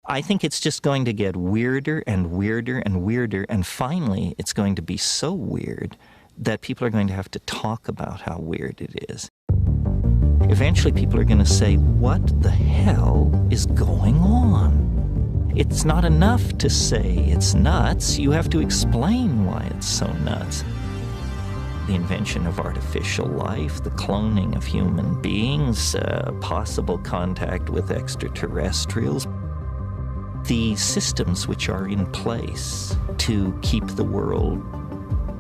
I think it's just going to get weirder and weirder and weirder, and finally it's going to be so weird that people are going to have to talk about how weird it is. Eventually people are going to say, what the hell is going on? It's not enough to say it's nuts. You have to explain why it's so nuts. The invention of artificial life, the cloning of human beings, possible contact with extraterrestrials, the systems which are in place to keep the world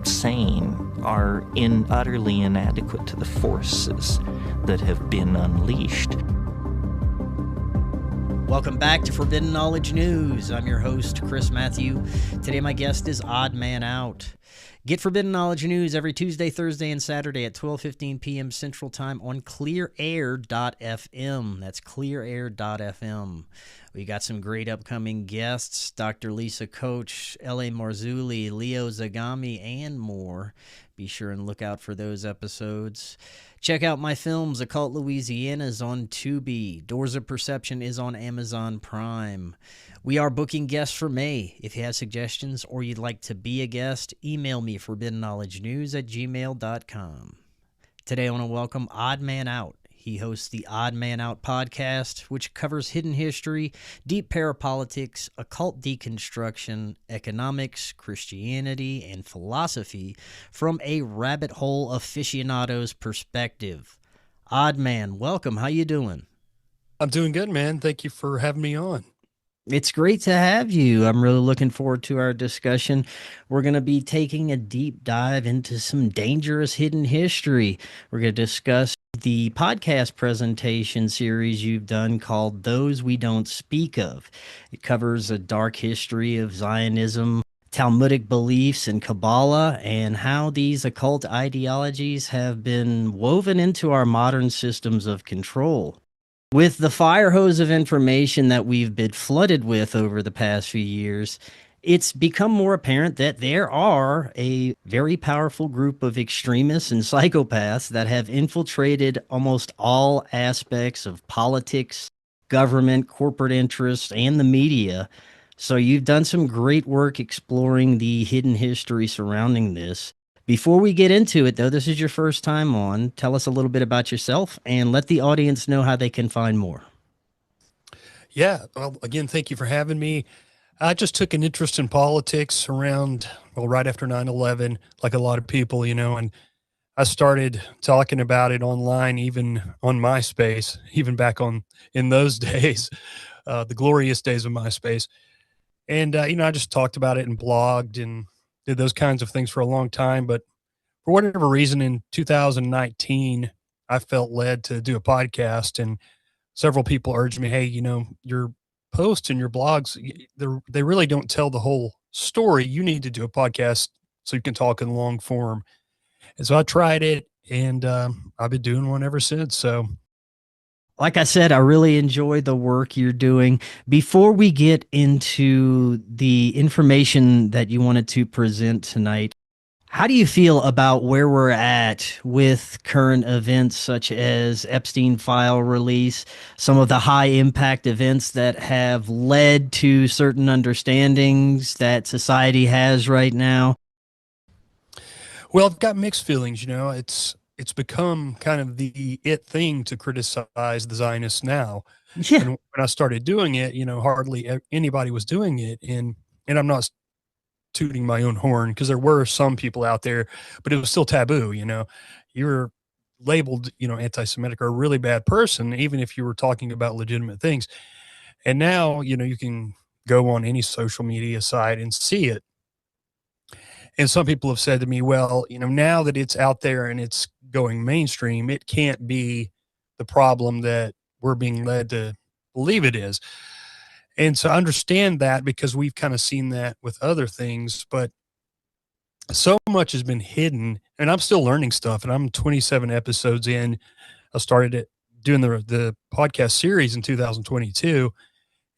sane are utterly inadequate to the forces that have been unleashed. Welcome back to Forbidden Knowledge News. I'm your host, Chris Matthew. Today my guest is Oddman Out. Get Forbidden Knowledge News every Tuesday, Thursday, and Saturday at 12:15 p.m. Central Time on clearair.fm. That's clearair.fm. We got some great upcoming guests, Dr. Lisa Coach, L.A. Marzulli, Leo Zagami, and more. Be sure and look out for those episodes. Check out my films. Occult Louisiana is on Tubi. Doors of Perception is on Amazon Prime. We are booking guests for May. If you have suggestions or you'd like to be a guest, email me forbiddenknowledgenews@gmail.com. Today I want to welcome Oddman Out. He hosts the Oddman Out podcast, which covers hidden history, deep parapolitics, occult deconstruction, economics, Christianity, and philosophy from a rabbit hole aficionado's perspective. Oddman, welcome. How you doing? I'm doing good, man. Thank you for having me on. It's great to have you. I'm really looking forward to our discussion. We're going to be taking a deep dive into some dangerous hidden history. We're going to discuss the podcast presentation series you've done called Those We Don't Speak Of. It covers a dark history of Zionism, Talmudic beliefs, and Kabbalah, and how these occult ideologies have been woven into our modern systems of control. With the fire hose of information that we've been flooded with over the past few years, it's become more apparent that there are a very powerful group of extremists and psychopaths that have infiltrated almost all aspects of politics, government, corporate interests, and the media. So you've done some great work exploring the hidden history surrounding this. Before we get into it, though, this is your first time on. Tell us a little bit about yourself and let the audience know how they can find more. Yeah. Well, again, thank you for having me. I just took an interest in politics around, right after 9/11, like a lot of people, and I started talking about it online, even on MySpace, even back in those days, the glorious days of MySpace. And, I just talked about it and blogged and did those kinds of things for a long time. But for whatever reason, in 2019, I felt led to do a podcast, and several people urged me, hey, your posts and your blogs, they really don't tell the whole story. You need to do a podcast so you can talk in long form. And so I tried it, and I've been doing one ever since. So, like I said, I really enjoy the work you're doing. Before we get into the information that you wanted to present tonight, how do you feel about where we're at with current events such as Epstein file release, some of the high impact events that have led to certain understandings that society has right now? well, I've got mixed feelings, it's become kind of the thing to criticize the Zionists now. Yeah. And when I started doing it, hardly anybody was doing it. And I'm not tooting my own horn, because there were some people out there, but it was still taboo. You were labeled, anti-Semitic or a really bad person, even if you were talking about legitimate things. And now, you can go on any social media site and see it. And some people have said to me, well, now that it's out there and it's going mainstream, it can't be the problem that we're being led to believe it is. And so I understand that, because we've kind of seen that with other things, but so much has been hidden, and I'm still learning stuff, and I'm 27 episodes in. I started doing the podcast series in 2022,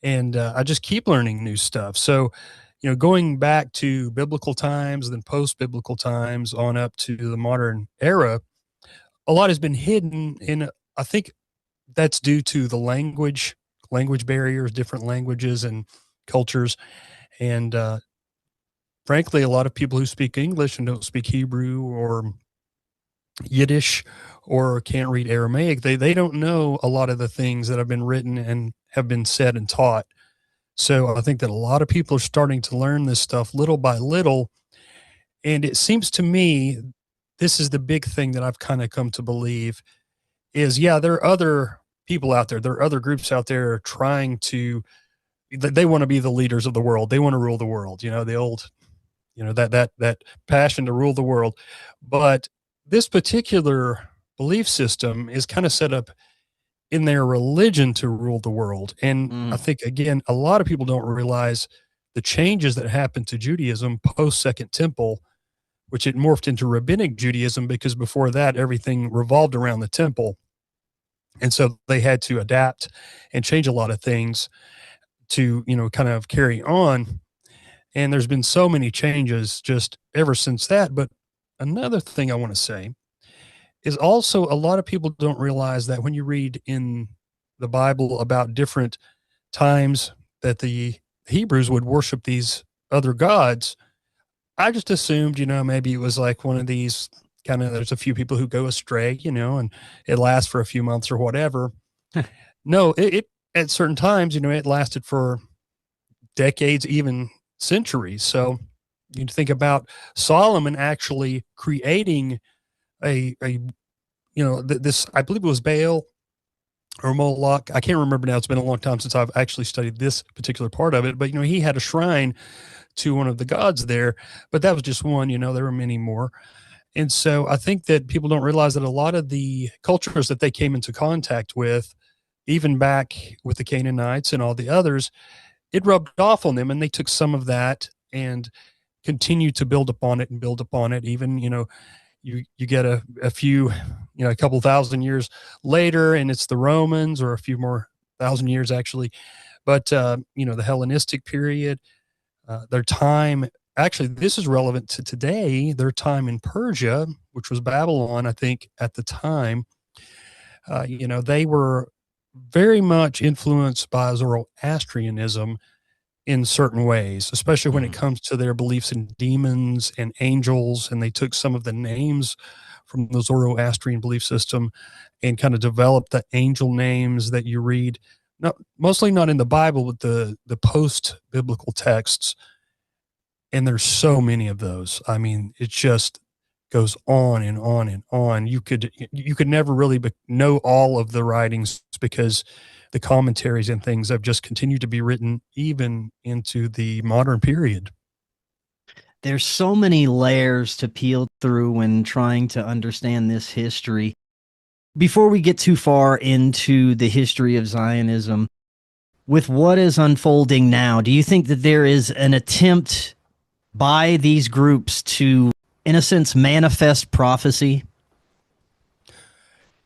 and I just keep learning new stuff. So, going back to biblical times, then post-biblical times on up to the modern era, a lot has been hidden. And I think that's due to the language language barriers, different languages and cultures. And frankly, a lot of people who speak English and don't speak Hebrew or Yiddish or can't read Aramaic, they don't know a lot of the things that have been written and have been said and taught. So I think that a lot of people are starting to learn this stuff little by little. And it seems to me, this is the big thing that I've kind of come to believe is, yeah, there are other people out there. There are other groups out there trying to, they want to be the leaders of the world. They want to rule the world, the old, that passion to rule the world. But this particular belief system is kind of set up in their religion to rule the world. And I think, again, a lot of people don't realize the changes that happened to Judaism post Second Temple, which it morphed into rabbinic Judaism, because before that, everything revolved around the temple. And so they had to adapt and change a lot of things to, kind of carry on. And there's been so many changes just ever since that. But another thing I want to say is also a lot of people don't realize that when you read in the Bible about different times that the Hebrews would worship these other gods, I just assumed, maybe it was like one of these kind of, there's a few people who go astray, and it lasts for a few months or whatever. No, it at certain times, it lasted for decades, even centuries. So you think about Solomon actually creating this, I believe it was Baal or Moloch. I can't remember now. It's been a long time since I've actually studied this particular part of it, but, he had a shrine to one of the gods there, but that was just one, there were many more. And so I think that people don't realize that a lot of the cultures that they came into contact with, even back with the Canaanites and all the others, it rubbed off on them, and they took some of that and continued to build upon it and build upon it. Even, you get a few, a couple thousand years later, and it's the Romans, or a few more thousand years actually. But, the Hellenistic period, their time, actually, this is relevant to today, their time in Persia, which was Babylon, I think, at the time, they were very much influenced by Zoroastrianism in certain ways, especially when it comes to their beliefs in demons and angels. And they took some of the names from the Zoroastrian belief system and kind of developed the angel names that you read, mostly not in the Bible, but the post-biblical texts. And there's so many of those. I mean, it just goes on and on and on. You could never really know all of the writings, because the commentaries and things have just continued to be written even into the modern period. There's so many layers to peel through when trying to understand this history. Before we get too far into the history of Zionism, with what is unfolding now, do you think that there is an attempt by these groups to, in a sense, manifest prophecy?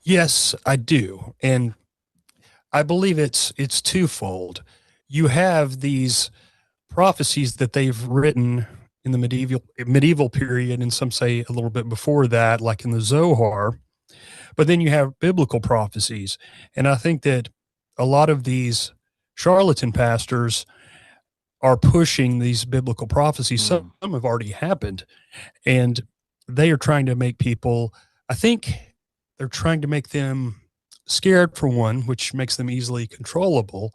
Yes, I do. And I believe it's twofold. You have these prophecies that they've written in the medieval period, and some say a little bit before that, like in the Zohar. But then you have biblical prophecies. And I think that a lot of these charlatan pastors are pushing these biblical prophecies. Some have already happened, and they are trying to make people, I think they're trying to make them scared, for one, which makes them easily controllable.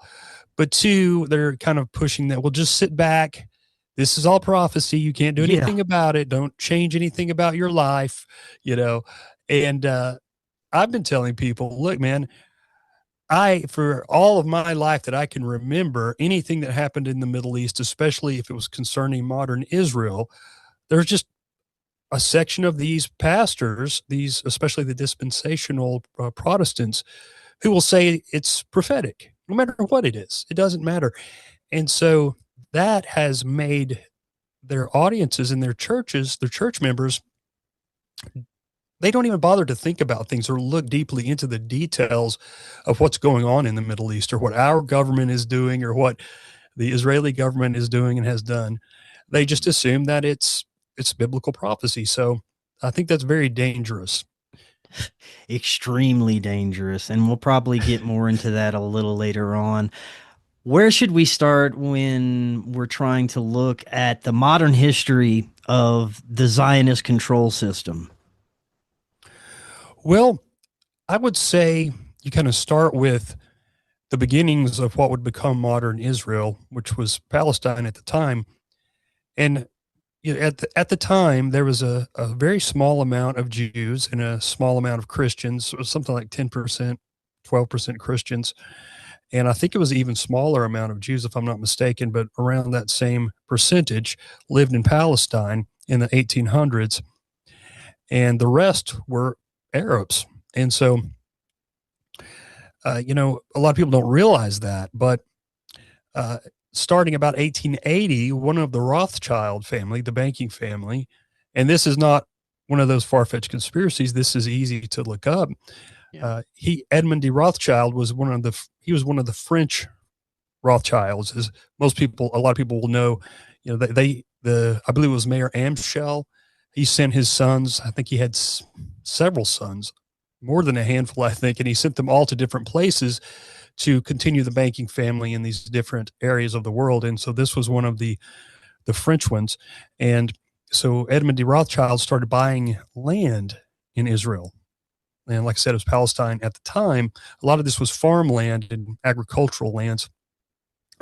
But two, they're kind of pushing that, well, just sit back. This is all prophecy. You can't do anything about it. Don't change anything about your life, And I've been telling people, look, man, for all of my life that I can remember, anything that happened in the Middle East, especially if it was concerning modern Israel, there's just a section of these pastors, especially the dispensational Protestants, who will say it's prophetic, no matter what it is. It doesn't matter. And so that has made their audiences in their churches, their church members, they don't even bother to think about things or look deeply into the details of what's going on in the Middle East, or what our government is doing, or what the Israeli government is doing and has done. They just assume that it's biblical prophecy. So I think that's very dangerous. Extremely dangerous. And we'll probably get more into that a little later on. Where should we start when we're trying to look at the modern history of the Zionist control system? Well, I would say you kind of start with the beginnings of what would become modern Israel, which was Palestine at the time. And at the time, there was a very small amount of Jews and a small amount of Christians, something like 10%, 12% Christians. And I think it was an even smaller amount of Jews, if I'm not mistaken, but around that same percentage lived in Palestine in the 1800s. And the rest were Arabs. And so, a lot of people don't realize that, but starting about 1880, one of the Rothschild family, the banking family, and this is not one of those far-fetched conspiracies. This is easy to look up. Yeah. Edmond de Rothschild was one of the French Rothschilds. As a lot of people will know, I believe it was Mayor Amschel. He sent his sons. I think he had several sons, more than a handful, I think, and he sent them all to different places to continue the banking family in these different areas of the world. And so this was one of the French ones. And so Edmond de Rothschild started buying land in Israel. And like I said, it was Palestine at the time. A lot of this was farmland and agricultural lands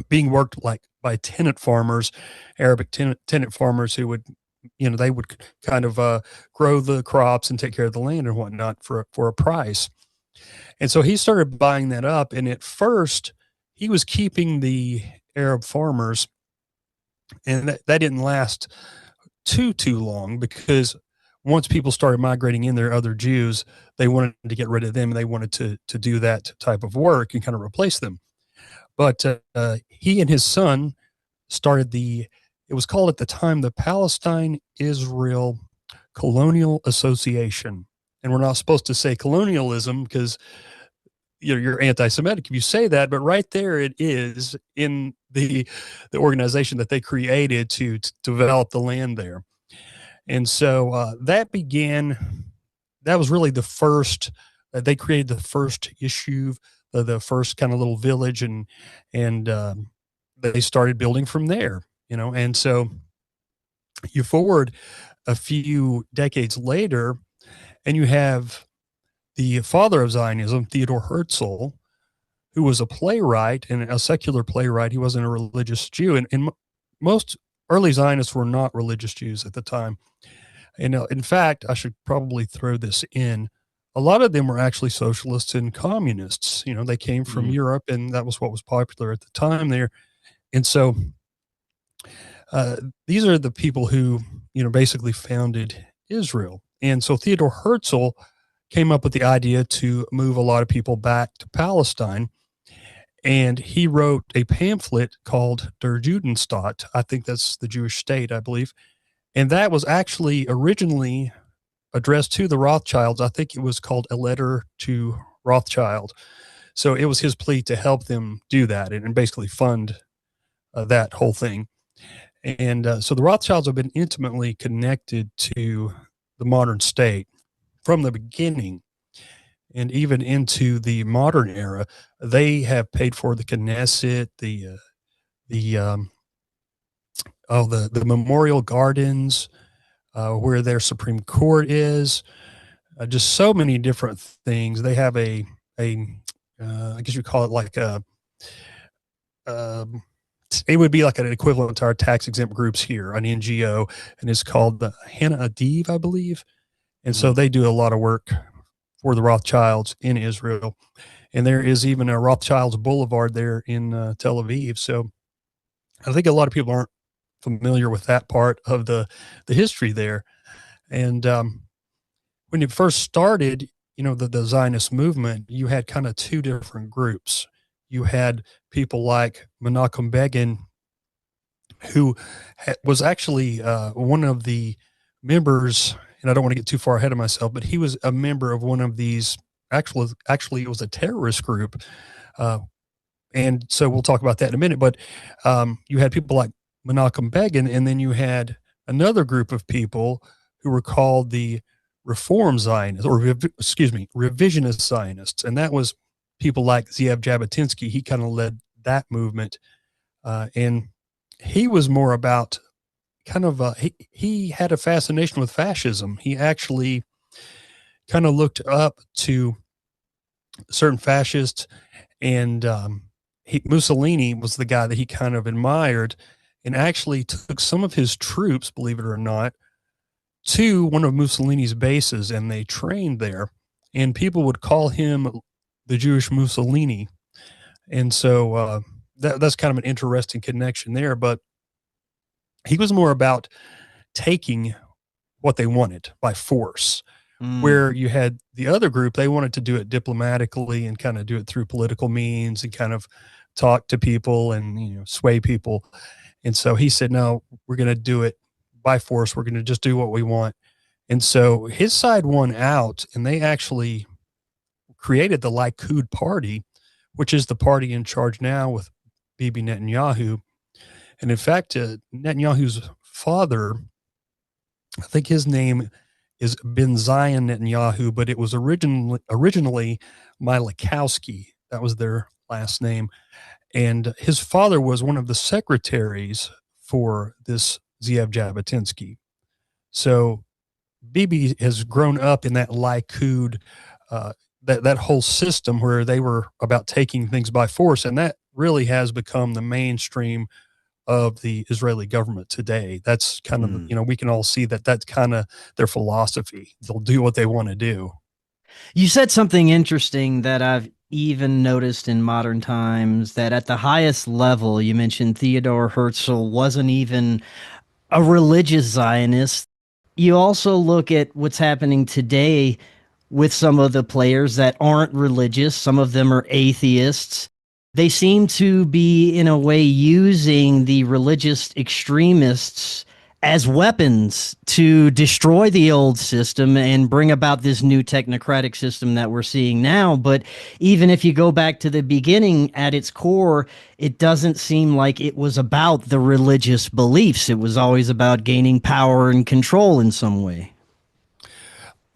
being worked like by tenant farmers, Arabic tenant farmers who would, they would kind of grow the crops and take care of the land and whatnot for a price. And so he started buying that up. And at first, he was keeping the Arab farmers, and that didn't last too long, because once people started migrating in there, other Jews, they wanted to get rid of them, and they wanted to do that type of work and kind of replace them. But he and his son started it was called at the time the Palestine-Israel Colonial Association. And we're not supposed to say colonialism because you're anti-Semitic if you say that, but right there it is in the organization that they created to develop the land there. And so that was really the first, they created the first issue, the first kind of little village, and they started building from there, and so you forward a few decades later, and you have the father of Zionism, Theodor Herzl, who was a playwright and a secular playwright. He wasn't a religious Jew. And most early Zionists were not religious Jews at the time. And in fact, I should probably throw this in. A lot of them were actually socialists and communists. They came from Europe, and that was what was popular at the time there. And so these are the people who, basically founded Israel. And so Theodor Herzl came up with the idea to move a lot of people back to Palestine. And he wrote a pamphlet called Der Judenstaat. I think that's the Jewish state, I believe. And that was actually originally addressed to the Rothschilds. I think it was called A Letter to Rothschild. So it was his plea to help them do that and basically fund that whole thing. And so the Rothschilds have been intimately connected to the modern state from the beginning, and even into the modern era. They have paid for the Knesset, the memorial gardens, where their Supreme Court is, just so many different things. They have I guess you call it like it would be like an equivalent to our tax exempt groups here, an NGO, and it's called the Hannah Adiv, I believe. And so they do a lot of work for the Rothschilds in Israel. And there is even a Rothschilds Boulevard there in Tel Aviv. So I think a lot of people aren't familiar with that part of the history there. And when it first started, the Zionist movement, you had kind of two different groups. You had people like Menachem Begin, who was actually one of the members, and I don't want to get too far ahead of myself, but he was a member of one of these, actually it was a terrorist group. And so we'll talk about that in a minute, but you had people like Menachem Begin, and then you had another group of people who were called the reform Zionists, or revisionist Zionists. And that was people like Zeev Jabotinsky. He kind of led that movement. And he was more about he had a fascination with fascism. He actually kind of looked up to certain fascists, and Mussolini was the guy that he kind of admired, and actually took some of his troops, believe it or not, to one of Mussolini's bases, and they trained there, and people would call him the Jewish Mussolini. And so that's kind of an interesting connection there. But he was more about taking what they wanted by force, where you had the other group, they wanted to do it diplomatically and kind of do it through political means and kind of talk to people and, you know, sway people. And so he said, no, we're going to do it by force. We're going to just do what we want. And so his side won out, and they actually created the Likud party, which is the party in charge now with Bibi Netanyahu. And in fact, Netanyahu's father, I think his name is Ben Zion Netanyahu, but it was originally Milikowski. That was their last name. And his father was one of the secretaries for this Zeev Jabotinsky. So Bibi has grown up in that Likud, that whole system where they were about taking things by force. And that really has become the mainstream of the Israeli government today. That's kind of, you know, we can all see that that's kind of their philosophy. They'll do what they want to do. You said something interesting that I've even noticed in modern times, that at the highest level, you mentioned Theodor Herzl wasn't even a religious Zionist. You also look at what's happening today with some of the players that aren't religious. Some of them are atheists. They seem to be, in a way, using the religious extremists as weapons to destroy the old system and bring about this new technocratic system that we're seeing now. But even if you go back to the beginning, at its core, it doesn't seem like it was about the religious beliefs. It was always about gaining power and control in some way.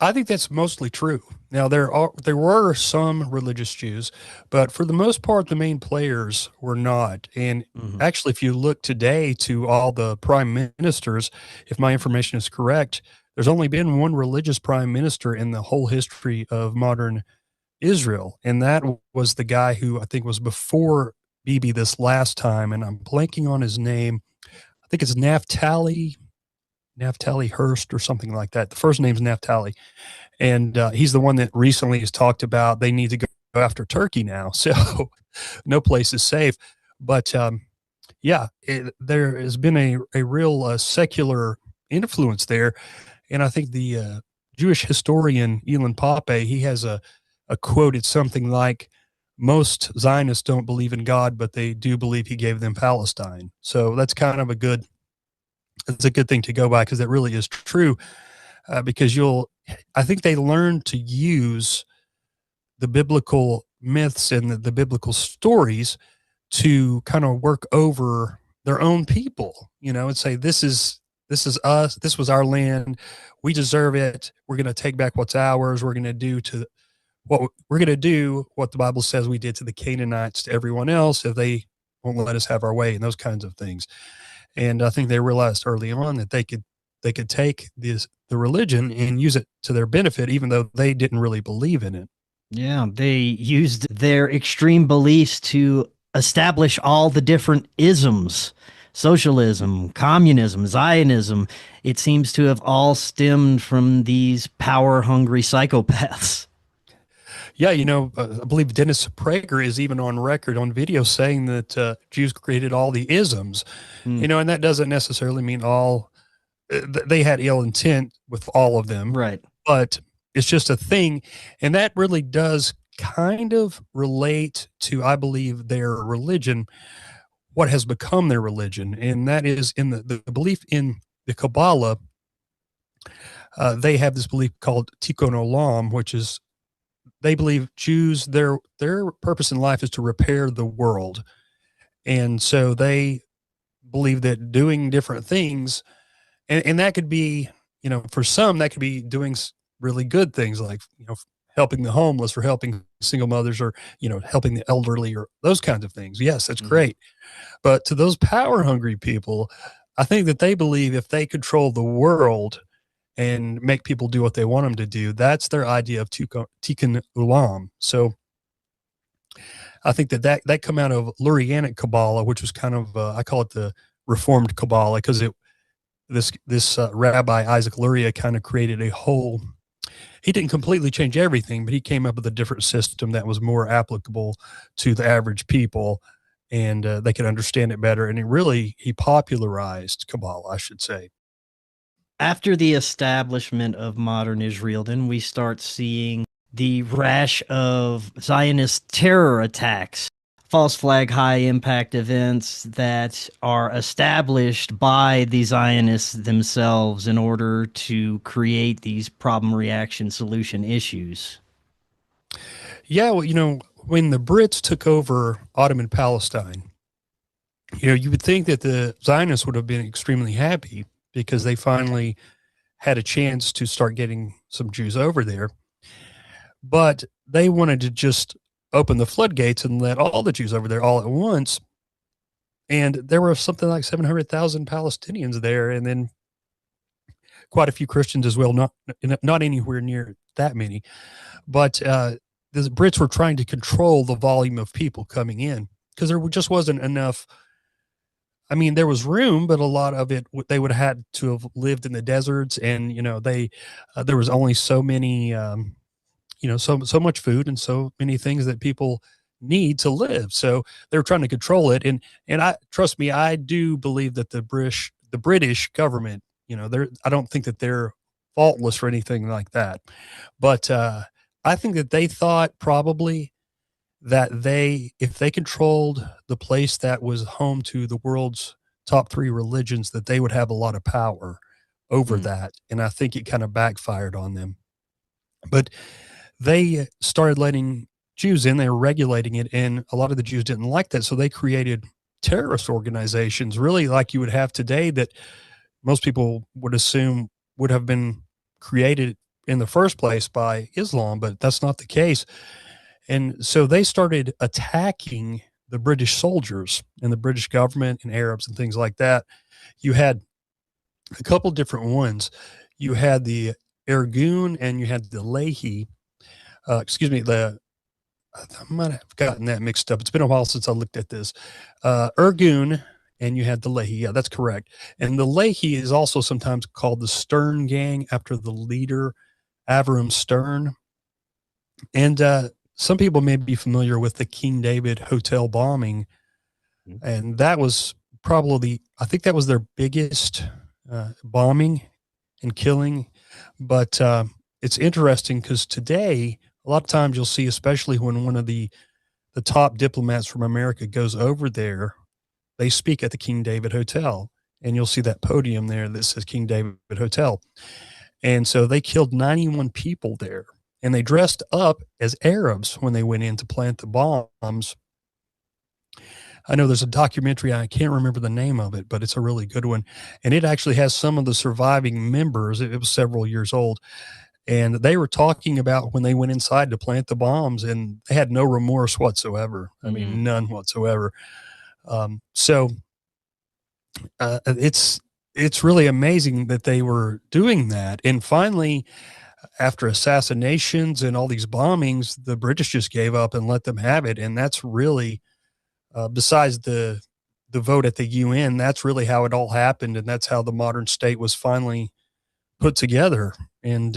I think that's mostly true. Now, there were some religious Jews, but for the most part, the main players were not. And actually, if you look today to all the prime ministers, if my information is correct, there's only been one religious prime minister in the whole history of modern Israel. And that was the guy who I think was before Bibi this last time. And I'm blanking on his name. I think it's Naphtali Hearst or something like that. The first name's Naphtali. And he's the one that recently has talked about they need to go after Turkey now. So no place is safe. But there has been a real secular influence there. And I think the Jewish historian Elon Pape, he has a quote. It's something like, most Zionists don't believe in God, but they do believe he gave them Palestine. So that's kind of it's a good thing to go by, because that really is true. Because I think they learn to use the biblical myths and the biblical stories to kind of work over their own people, you know, and say, this is us. This was our land. We deserve it. We're going to take back what's ours. We're going to do what the Bible says we did to the Canaanites, to everyone else, if they won't let us have our way, and those kinds of things. And I think they realized early on that they could take the religion and use it to their benefit, even though they didn't really believe in it. Yeah, they used their extreme beliefs to establish all the different isms: socialism, communism, Zionism. It seems to have all stemmed from these power-hungry psychopaths. Yeah, you know, I believe Dennis Prager is even on record on video saying that Jews created all the isms, you know, and that doesn't necessarily mean all. They had ill intent with all of them, right? But it's just a thing, and that really does kind of relate to, I believe, their religion, what has become their religion, and that is in the belief in the Kabbalah. They have this belief called Tikkun Olam, which is, they believe Jews, their purpose in life is to repair the world, and so they believe that doing different things. And that could be, you know, for some, that could be doing really good things like, helping the homeless or helping single mothers or, helping the elderly or those kinds of things. Yes, that's great. But to those power hungry people, I think that they believe if they control the world and make people do what they want them to do, that's their idea of tikkun ulam. So I think that come out of Lurianic Kabbalah, which was kind of, I call it the Reformed Kabbalah, because this Rabbi Isaac Luria kind of created a whole. He didn't completely change everything, but he came up with a different system that was more applicable to the average people, and they could understand it better. And he popularized Kabbalah, I should say. After the establishment of modern Israel, then we start seeing the rash of Zionist terror attacks, false flag high impact events that are established by the Zionists themselves in order to create these problem reaction solution issues. Yeah, well, when the Brits took over Ottoman Palestine, you would think that the Zionists would have been extremely happy because they finally had a chance to start getting some Jews over there. But they wanted to just open the floodgates and let all the Jews over there all at once. And there were something like 700,000 Palestinians there, and then quite a few Christians as well, not anywhere near that many. But the Brits were trying to control the volume of people coming in because there just wasn't enough. I mean, there was room, but a lot of it, they would have had to have lived in the deserts, and, there was only so many, so much food and so many things that people need to live. So they were trying to control it. And trust me, I do believe that the British government, I don't think that they're faultless or anything like that. But I think that they thought probably that if they controlled the place that was home to the world's top 3 religions, that they would have a lot of power over that. And I think it kind of backfired on them. But they started letting Jews in, they were regulating it, and a lot of the Jews didn't like that. So they created terrorist organizations, really like you would have today, that most people would assume would have been created in the first place by Islam, but that's not the case. And so they started attacking the British soldiers and the British government and Arabs and things like that. You had a couple different ones. You had the Irgun and you had the Lehi. I might have gotten that mixed up. It's been a while since I looked at this. Irgun and you had the Lehi. Yeah, that's correct. And the Lehi is also sometimes called the Stern Gang after the leader, Avram Stern. And some people may be familiar with the King David Hotel bombing. And that was probably, I think that was their biggest bombing and killing. But it's interesting because today, a lot of times you'll see, especially when one of the top diplomats from America goes over there, they speak at the King David Hotel. And you'll see that podium there that says King David Hotel. And so they killed 91 people there. And they dressed up as Arabs when they went in to plant the bombs. I know there's a documentary, I can't remember the name of it, but it's a really good one. And it actually has some of the surviving members. It was several years old. And they were talking about when they went inside to plant the bombs, and they had no remorse whatsoever. I mean, none whatsoever. So it's really amazing that they were doing that. And finally, after assassinations and all these bombings, the British just gave up and let them have it. And that's really, besides the vote at the UN, that's really how it all happened. And that's how the modern state was finally put together. And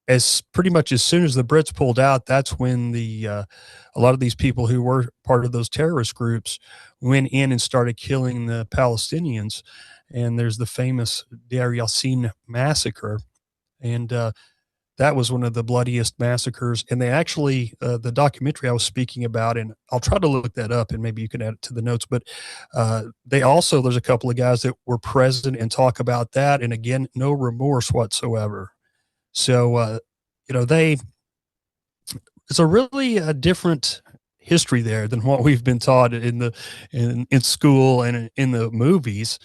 as pretty much as soon as the Brits pulled out, that's when a lot of these people who were part of those terrorist groups went in and started killing the Palestinians. And there's the famous Deir Yassin massacre. And that was one of the bloodiest massacres. And they actually, the documentary I was speaking about, and I'll try to look that up and maybe you can add it to the notes, but there's a couple of guys that were present and talk about that. And again, no remorse whatsoever. So, it's a really different history there than what we've been taught in school and in the movies.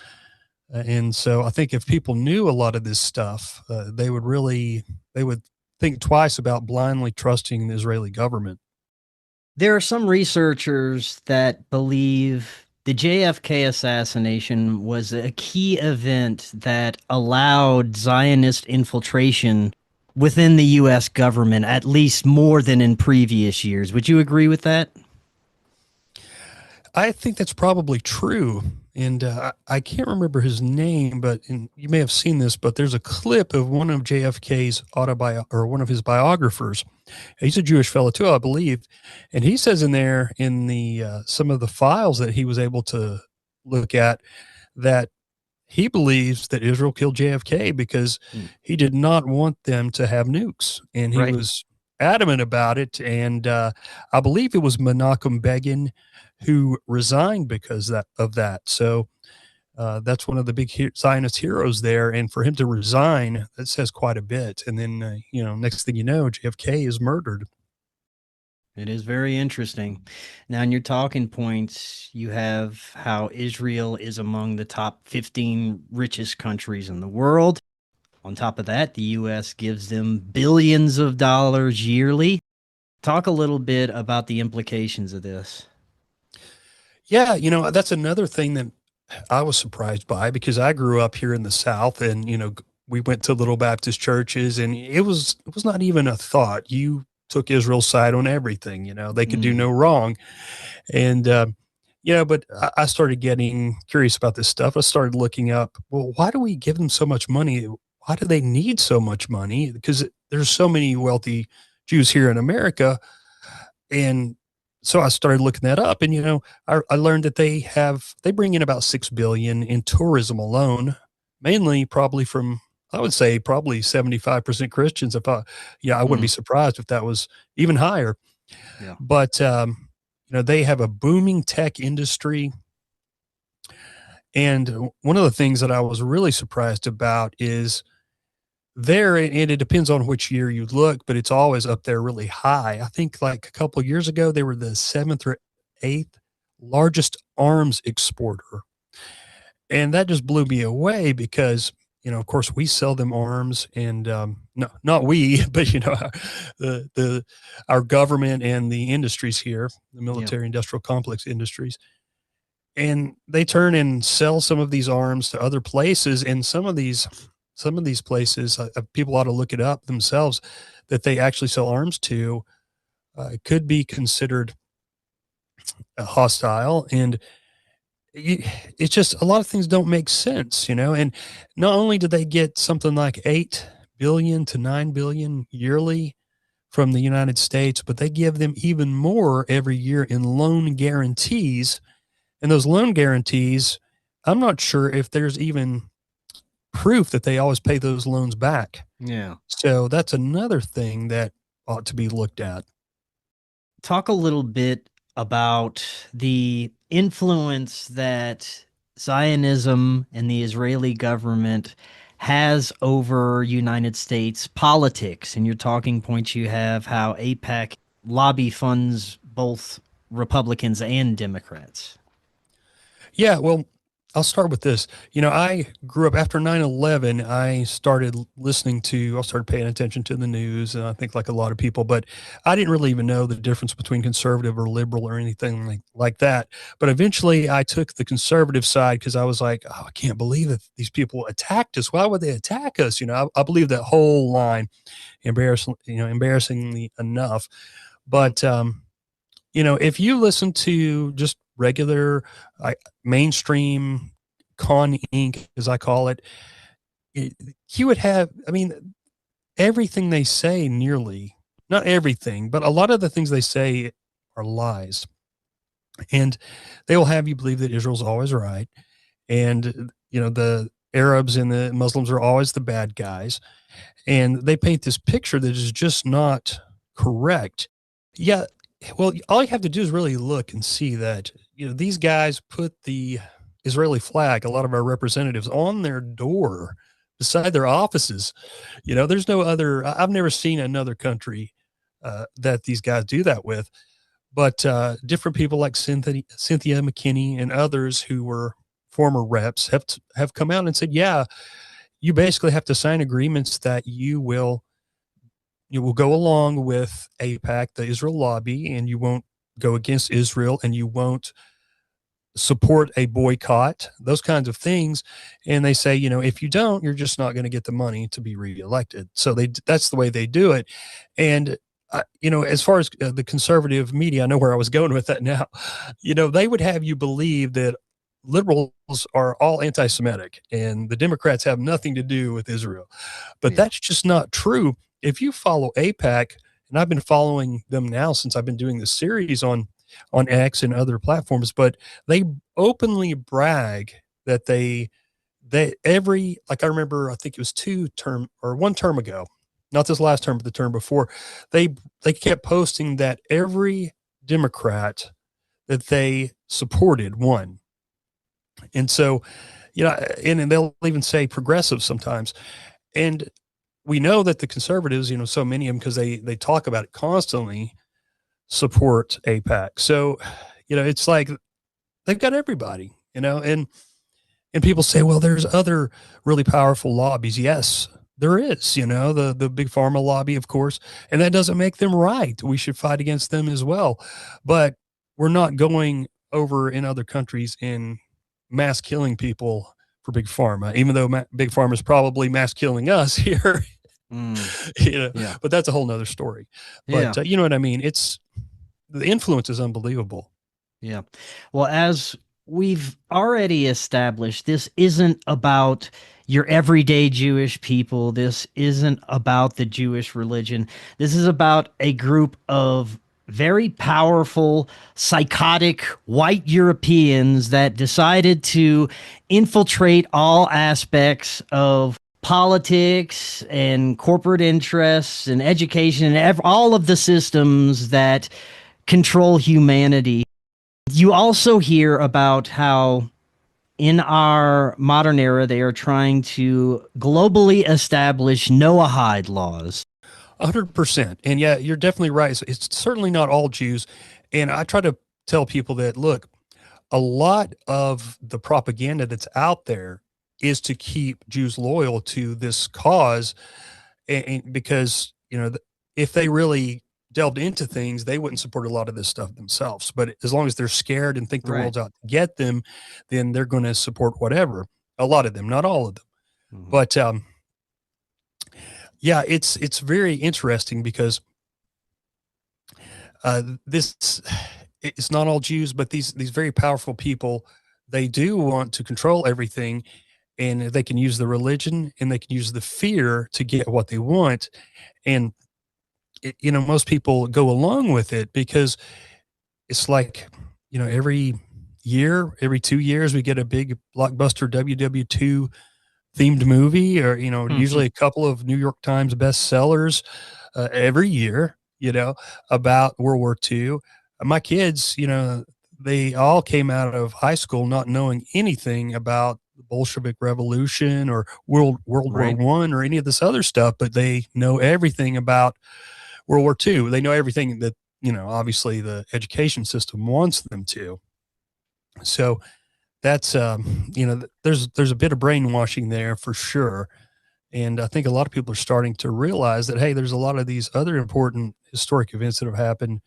And so I think if people knew a lot of this stuff, they would think twice about blindly trusting the Israeli government. There are some researchers that believe the JFK assassination was a key event that allowed Zionist infiltration within the U.S. government, at least more than in previous years. Would you agree with that? I think that's probably true. And I can't remember his name, but you may have seen this, but there's a clip of one of JFK's or one of his biographers. He's a Jewish fellow too, I believe. And he says in there, in the some of the files that he was able to look at, that he believes that Israel killed JFK because he did not want them to have nukes. And he was adamant about it. And I believe it was Menachem Begin who resigned because of that. So that's one of the big Zionist heroes there. And for him to resign, that says quite a bit. And then, next thing you know, JFK is murdered. It is very interesting. Now, in your talking points, you have how Israel is among the top 15 richest countries in the world. On top of that, the U.S. gives them billions of dollars yearly. Talk a little bit about the implications of this. Yeah, that's another thing that I was surprised by, because I grew up here in the South, and, we went to little Baptist churches, and it was not even a thought. You took Israel's side on everything, they could do no wrong. And, but I started getting curious about this stuff. I started looking up, well, why do we give them so much money? Why do they need so much money? Because there's so many wealthy Jews here in America. And so I started looking that up, and, I learned that they bring in about $6 billion in tourism alone, mainly probably from, I would say probably 75% Christians. I wouldn't be surprised if that was even higher. Yeah. But, they have a booming tech industry. And one of the things that I was really surprised about is there, and it depends on which year you look, but it's always up there really high. I think like a couple of years ago, they were the 7th or 8th largest arms exporter. And that just blew me away because, of course, we sell them arms, and no, not we, but, our government and the industries here, the military industrial complex industries. And they turn and sell some of these arms to other places, and some of these places, people ought to look it up themselves, that they actually sell arms to, could be considered hostile. And it's just, a lot of things don't make sense, and not only do they get something like 8 billion to 9 billion yearly from the United States, but they give them even more every year in loan guarantees. And those loan guarantees, I'm not sure if there's even proof that they always pay those loans back. Yeah. So that's another thing that ought to be looked at. Talk a little bit about the influence that Zionism and the Israeli government has over United States politics. In your talking points, you have how AIPAC lobby funds both Republicans and Democrats. Yeah, well, I'll start with this. I grew up after 9/11. I started paying attention to the news, and I think like a lot of people, but I didn't really even know the difference between conservative or liberal or anything like that. But eventually I took the conservative side because I was like, oh, I can't believe that these people attacked us. Why would they attack us? I believe that whole line, embarrassingly enough. But, if you listen to just regular mainstream con Inc., as I call it, you would have, everything they say, nearly, not everything, but a lot of the things they say are lies. And they will have you believe that Israel's always right. And, the Arabs and the Muslims are always the bad guys. And they paint this picture that is just not correct. Yeah. Well, all you have to do is really look and see that, these guys put the Israeli flag, a lot of our representatives, on their door beside their offices. There's no other, I've never seen another country that these guys do that with. But different people like Cynthia McKinney and others who were former reps have come out and said, yeah, you basically have to sign agreements that you will you will go along with AIPAC, the Israel lobby, and you won't go against Israel, and you won't support a boycott, those kinds of things. And they say, if you don't, you're just not going to get the money to be reelected. So that's the way they do it. And, as far as the conservative media, I know where I was going with that now, they would have you believe that liberals are all anti-Semitic and the Democrats have nothing to do with Israel. But that's just not true. If you follow AIPAC, and I've been following them now since I've been doing this series on X and other platforms, but they openly brag that they every, like, I remember, I think it was 1 term ago, not this last term, but the term before, they kept posting that every Democrat that they supported won. And so, and they'll even say progressive sometimes. And we know that the conservatives, so many of them, because they talk about it constantly, support AIPAC. So, it's like they've got everybody, and people say, well, there's other really powerful lobbies. Yes, there is, the big pharma lobby, of course, and that doesn't make them right. We should fight against them as well. But we're not going over in other countries and mass killing people for big pharma, even though big pharma is probably mass killing us here. Yeah. But that's a whole nother story. But you know what I mean? The influence is unbelievable. Yeah. Well, as we've already established, this isn't about your everyday Jewish people. This isn't about the Jewish religion. This is about a group of very powerful, psychotic white Europeans that decided to infiltrate all aspects of politics and corporate interests and education and all of the systems that control humanity. You also hear about how in our modern era, they are trying to globally establish Noahide laws. 100%. And yeah, you're definitely right. It's certainly not all Jews. And I try to tell people that, look, a lot of the propaganda that's out there is to keep Jews loyal to this cause. And because, if they really delved into things, they wouldn't support a lot of this stuff themselves. But as long as they're scared and think the world's out to get them, then they're going to support whatever. A lot of them, not all of them. Mm-hmm. But yeah, it's very interesting because this it's not all Jews, but these very powerful people, they do want to control everything, and they can use the religion and they can use the fear to get what they want. And most people go along with it because it's like, every year, every 2 years, we get a big blockbuster WW2 themed movie, or, usually a couple of New York Times bestsellers every year, about World War II. My kids, they all came out of high school not knowing anything about the Bolshevik Revolution or World War I or any of this other stuff, but they know everything about World War II. They know everything that, obviously the education system wants them to. So that's, there's a bit of brainwashing there for sure. And I think a lot of people are starting to realize that, hey, there's a lot of these other important historic events that have happened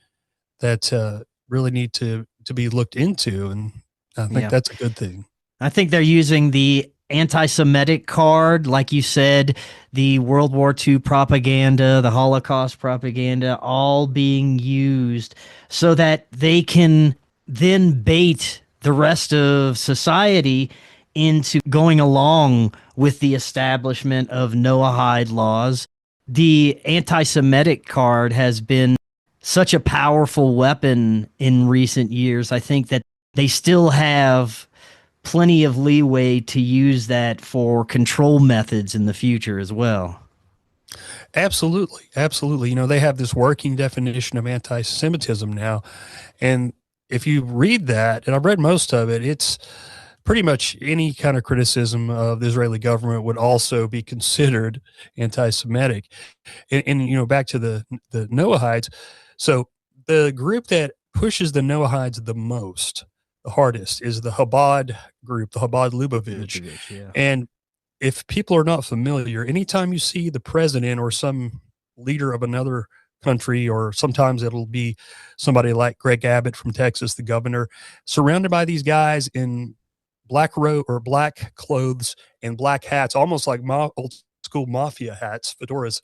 that really need to be looked into. And I think that's a good thing. I think they're using the anti-Semitic card, like you said, the World War II propaganda, the Holocaust propaganda, all being used so that they can then bait the rest of society into going along with the establishment of Noahide laws. The anti-Semitic card has been such a powerful weapon in recent years. I think that they still have plenty of leeway to use that for control methods in the future as well. Absolutely. Absolutely. They have this working definition of anti-Semitism now. And if you read that, and I've read most of it, it's pretty much any kind of criticism of the Israeli government would also be considered anti-Semitic. And back to the Noahides. So the group that pushes the Noahides the most, the hardest, is the Habad group, the Habad Lubavitch. Yeah. And if people are not familiar, anytime you see the president or some leader of another country, or sometimes it'll be somebody like Greg Abbott from Texas, the governor, surrounded by these guys in black robe or black clothes and black hats, almost like old school mafia hats, fedoras.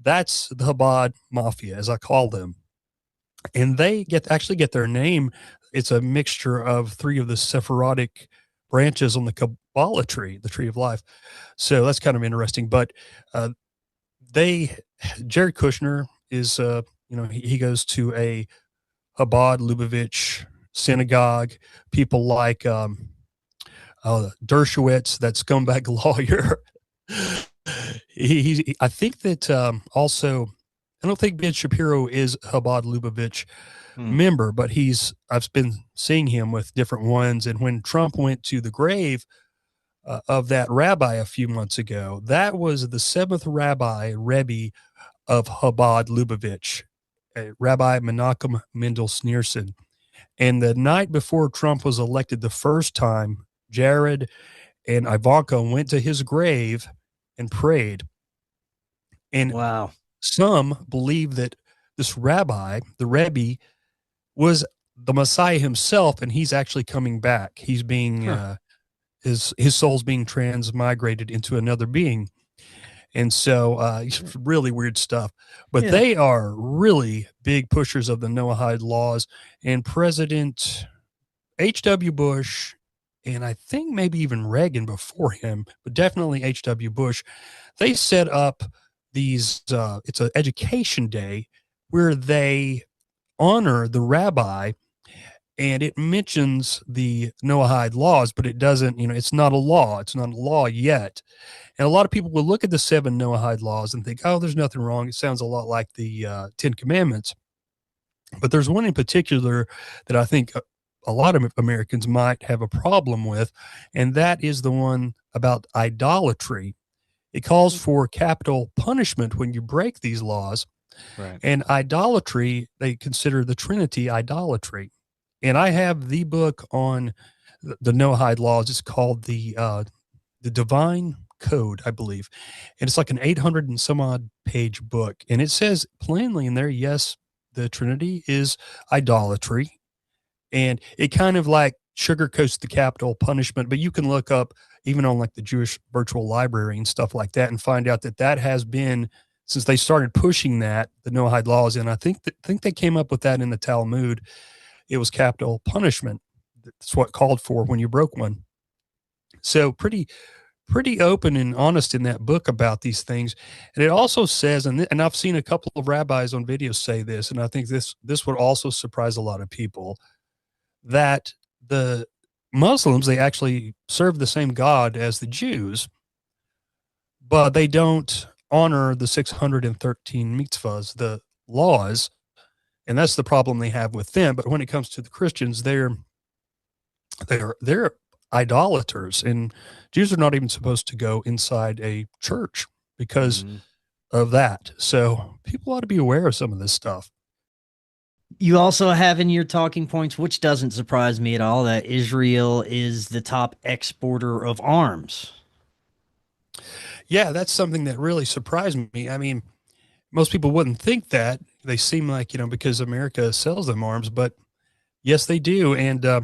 That's the Habad mafia, as I call them. And they actually get their name. It's a mixture of three of the Sephardic branches on the Kabbalah tree, the tree of life. So that's kind of interesting. But Jared Kushner is, he goes to a Habad Lubavitch synagogue. People like Dershowitz, that scumbag lawyer. I think that also, I don't think Ben Shapiro is Habad Lubavitch member, but I've been seeing him with different ones. And when Trump went to the grave of that rabbi a few months ago, that was the seventh Rebbe of Habad Lubavitch, Rabbi Menachem Mendel Schneerson. And the night before Trump was elected the first time, Jared and Ivanka went to his grave and prayed. And wow. Some believe that this rabbi, the Rebbe, was the Messiah himself, and he's actually coming back. He's being his soul's being transmigrated into another being. And so really weird stuff. But they are really big pushers of the Noahide laws. And President H.W. Bush, and I think maybe even Reagan before him, but definitely H.W. Bush, they set up these, it's an education day where they honor the rabbi, and it mentions the Noahide laws, but it doesn't, it's not a law. It's not a law yet. And a lot of people will look at the 7 Noahide laws and think, oh, there's nothing wrong. It sounds a lot like the 10 Commandments. But there's one in particular that I think a lot of Americans might have a problem with, and that is the one about idolatry. It calls for capital punishment when you break these laws. Right. And idolatry, they consider the Trinity idolatry. And I have the book on the Noahide laws. It's called the Divine Code, I believe. And it's like an 800 and some odd page book. And it says plainly in there, yes, the Trinity is idolatry. And it kind of like sugarcoats the capital punishment, but you can look up even on like the Jewish Virtual Library and stuff like that and find out that that has been, since they started pushing that, the Noahide laws, and I think they came up with that in the Talmud. It was capital punishment. That's what called for when you broke one. So pretty open and honest in that book about these things. And it also says, and I've seen a couple of rabbis on videos say this, and I think this would also surprise a lot of people, that the Muslims, they actually serve the same God as the Jews, but they don't honor the 613 mitzvahs, the laws, and that's the problem they have with them. But when it comes to the Christians, they're idolaters, and Jews are not even supposed to go inside a church because of that. So people ought to be aware of some of this stuff. You also have in your talking points, which doesn't surprise me at all, that Israel is the top exporter of arms. Yeah, that's something that really surprised me. I mean, most people wouldn't think that. They seem like, because America sells them arms, but yes, they do. And I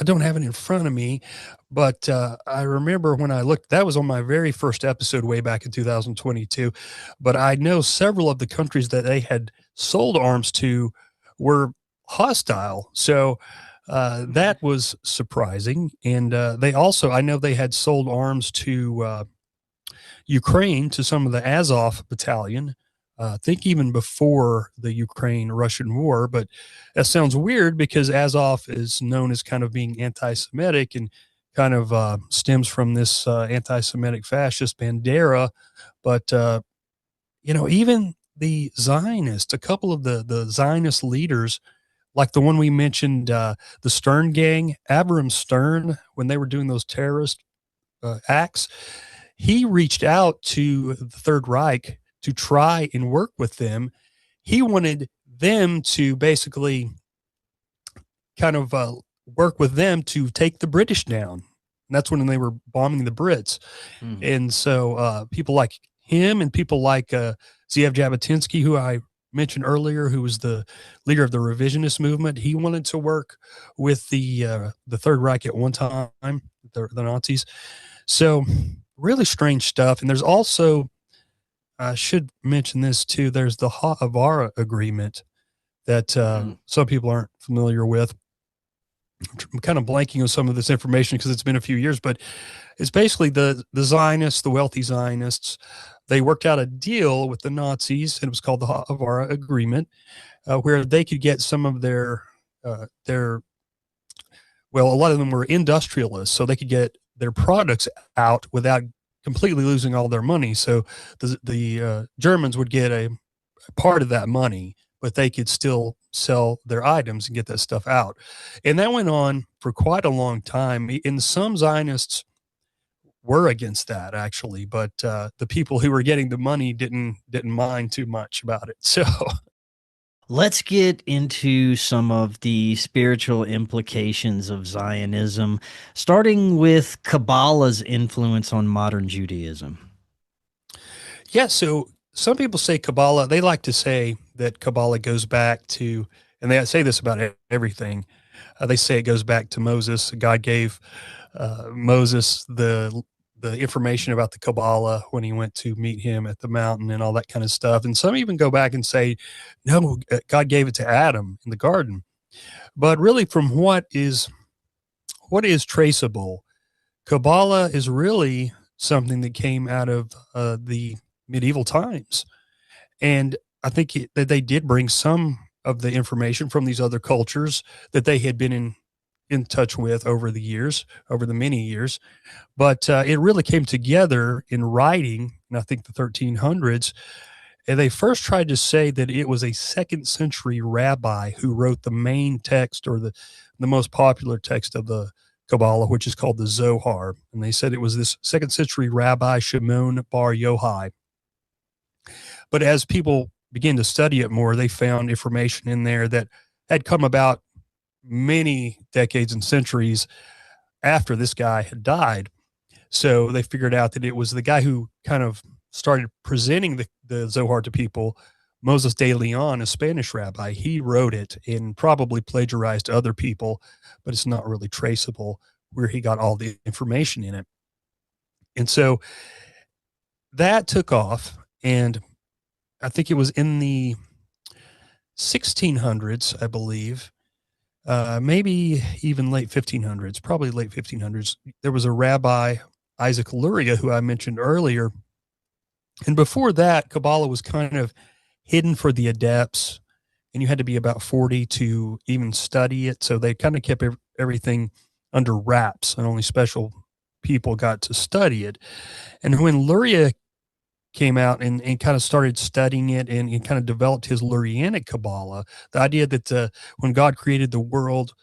don't have it in front of me, but I remember when I looked, that was on my very first episode way back in 2022. But I know several of the countries that they had sold arms to were hostile. So that was surprising. And they also, I know they had sold arms to Ukraine, to some of the Azov battalion. I think even before the Ukraine-Russian war, but that sounds weird because Azov is known as kind of being anti-Semitic and kind of stems from this anti-Semitic fascist Bandera. But, even the Zionists, a couple of the Zionist leaders, like the one we mentioned, the Stern gang, Avram Stern, when they were doing those terrorist acts, he reached out to the Third Reich to try and work with them. He wanted them to basically kind of work with them to take the British down. And that's when they were bombing the Brits. And so people like him and people like Zev Jabotinsky, who I mentioned earlier, who was the leader of the revisionist movement, he wanted to work with the Third Reich at one time, the Nazis. So really strange stuff. And there's also, I should mention this too, there's the Ha'avara agreement that some people aren't familiar with. I'm kind of blanking on some of this information because it's been a few years, but it's basically the Zionists, the wealthy Zionists, they worked out a deal with the Nazis, and it was called the Ha'avara Agreement, where they could get some of their, well, a lot of them were industrialists, so they could get their products out without completely losing all their money. So the Germans would get a part of that money, but they could still sell their items and get that stuff out. And that went on for quite a long time. And some Zionists were against that, actually, but the people who were getting the money didn't mind too much about it. So let's get into some of the spiritual implications of Zionism, starting with Kabbalah's influence on modern Judaism. Yeah, so some people say Kabbalah, they like to say that Kabbalah goes back to, and they say this about everything. They say it goes back to Moses. God gave Moses the information about the Kabbalah when he went to meet him at the mountain and all that kind of stuff. And some even go back and say, no, God gave it to Adam in the garden. But really, from what is traceable, Kabbalah is really something that came out of the medieval times. And I think that they did bring some of the information from these other cultures that they had been in touch with over the many years. But it really came together in writing, and I think the 1300s. And they first tried to say that it was a 2nd century rabbi who wrote the main text, or the most popular text of the Kabbalah, which is called the Zohar. And they said it was this 2nd century rabbi, Shimon bar Yochai. But as people began to study it more, they found information in there that had come about many decades and centuries after this guy had died. So they figured out that it was the guy who kind of started presenting the Zohar to people, Moses de Leon, a Spanish rabbi. He wrote it and probably plagiarized other people, but it's not really traceable where he got all the information in it. And so that took off, and I think it was in the 1600s, I believe, maybe even late 1500s, probably late 1500s. There was a rabbi, Isaac Luria, who I mentioned earlier. And before that, Kabbalah was kind of hidden for the adepts, and you had to be about 40 to even study it. So they kind of kept everything under wraps, and only special people got to study it. And when Luria came out and kind of started studying it and kind of developed his Lurianic Kabbalah, the idea that when God created the world,